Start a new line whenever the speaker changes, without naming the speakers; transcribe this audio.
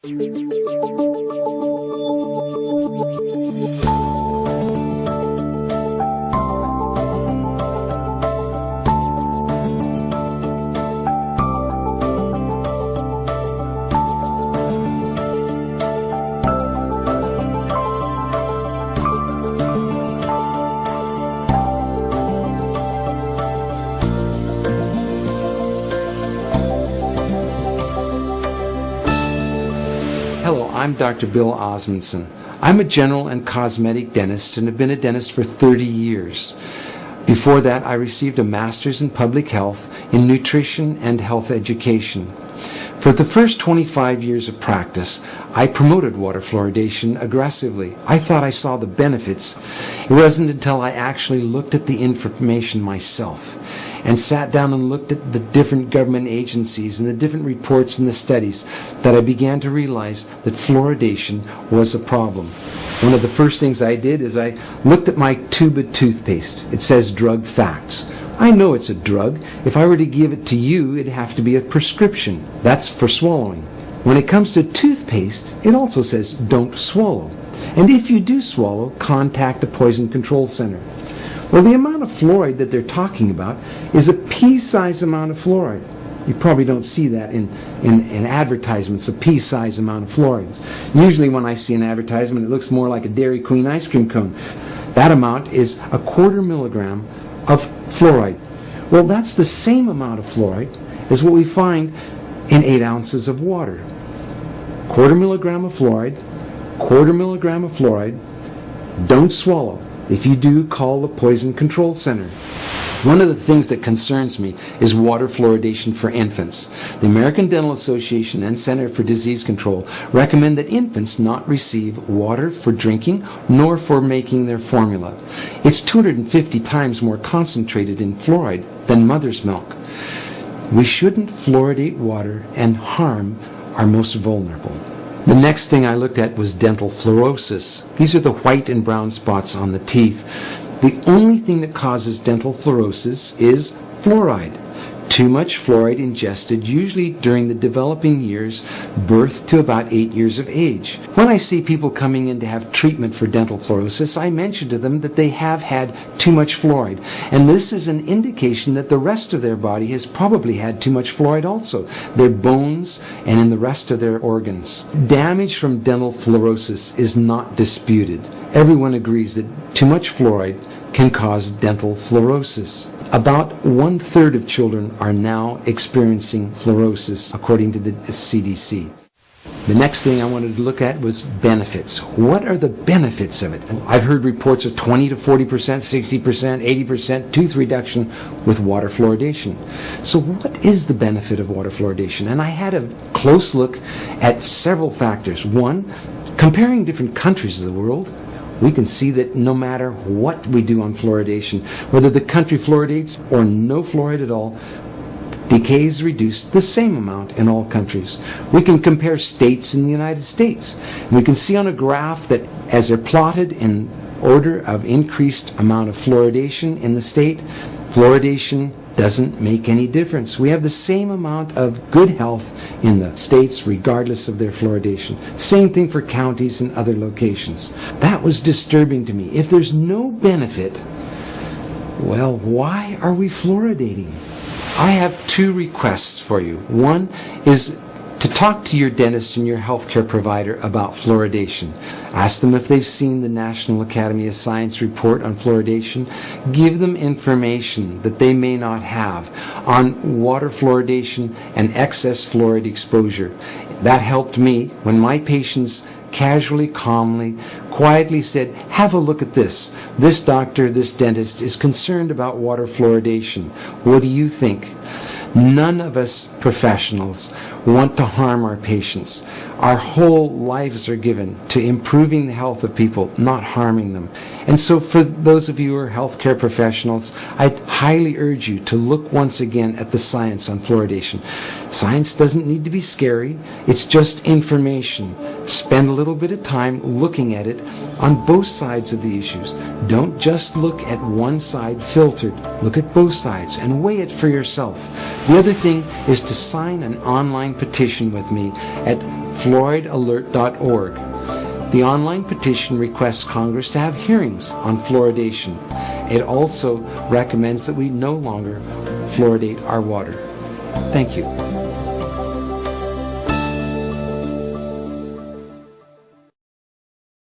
I'm Dr. Bill Osmondson. I'm a general and cosmetic dentist and have been a dentist for 30 years. Before that, I received a master's in public health in nutrition and health education. For the first 25 years of practice, I promoted water fluoridation aggressively. I thought I saw the benefits. It wasn't until I actually looked at the information myself and sat down and looked at the different government agencies and the different reports and the studies that I began to realize that fluoridation was a problem. One of the first things I did is I looked at my tube of toothpaste. It says drug facts. I know it's a drug. If I were to give it to you, it'd have to be a prescription. That's for swallowing. When it comes to toothpaste, it also says don't swallow. And if you do swallow, contact the Poison Control Center. Well, the amount of fluoride that they're talking about is a pea-sized amount of fluoride. You probably don't see that in advertisements, a pea-sized amount of fluoride. Usually when I see an advertisement, it looks more like a Dairy Queen ice cream cone. That amount is 1/4 milligram of fluoride. Well, that's the same amount of fluoride as what we find in 8 ounces of water. 1/4 milligram of fluoride, 1/4 milligram of fluoride. Don't swallow. If you do, call the Poison Control Center. One of the things that concerns me is water fluoridation for infants. The American Dental Association and Center for Disease Control recommend that infants not receive water for drinking nor for making their formula. It's 250 times more concentrated in fluoride than mother's milk. We shouldn't fluoridate water and harm our most vulnerable. The next thing I looked at was dental fluorosis. These are the white and brown spots on the teeth. The only thing that causes dental fluorosis is fluoride. Too much fluoride ingested, usually during the developing years, birth to about 8 years of age. When I see people coming in to have treatment for dental fluorosis, I mention to them that they have had too much fluoride. And this is an indication that the rest of their body has probably had too much fluoride also, their bones and in the rest of their organs. Damage from dental fluorosis is not disputed. Everyone agrees that too much fluoride can cause dental fluorosis. About 1/3 of children are now experiencing fluorosis, according to the CDC. The next thing I wanted to look at was benefits. What are the benefits of it? I've heard reports of 20 to 40%, 60%, 80% tooth reduction with water fluoridation. So what is the benefit of water fluoridation? And I had a close look at several factors. One, comparing different countries of the world, we can see that no matter what we do on fluoridation, whether the country fluoridates or no fluoride at all, decay is reduced the same amount in all countries. We can compare states in the United States. We can see on a graph that as they're plotted in order of increased amount of fluoridation in the state, fluoridation doesn't make any difference. We have the same amount of good health in the states regardless of their fluoridation. Same thing for counties and other locations. That was disturbing to me. If there's no benefit, well, why are we fluoridating? I have 2 requests for you. One is to talk to your dentist and your healthcare provider about fluoridation. Ask them if they've seen the National Academy of Science report on fluoridation. Give them information that they may not have on water fluoridation and excess fluoride exposure. That helped me when my patients casually, calmly, quietly said, have a look at this. This doctor, this dentist is concerned about water fluoridation. What do you think? None of us professionals want to harm our patients. Our whole lives are given to improving the health of people, not harming them. And so for those of you who are healthcare professionals, I highly urge you to look once again at the science on fluoridation. Science doesn't need to be scary. It's just information. Spend a little bit of time looking at it on both sides of the issues. Don't just look at one side filtered. Look at both sides and weigh it for yourself. The other thing is to sign an online petition with me at fluoridalert.org. The online petition requests Congress to have hearings on fluoridation. It also recommends that we no longer fluoridate our water. Thank you.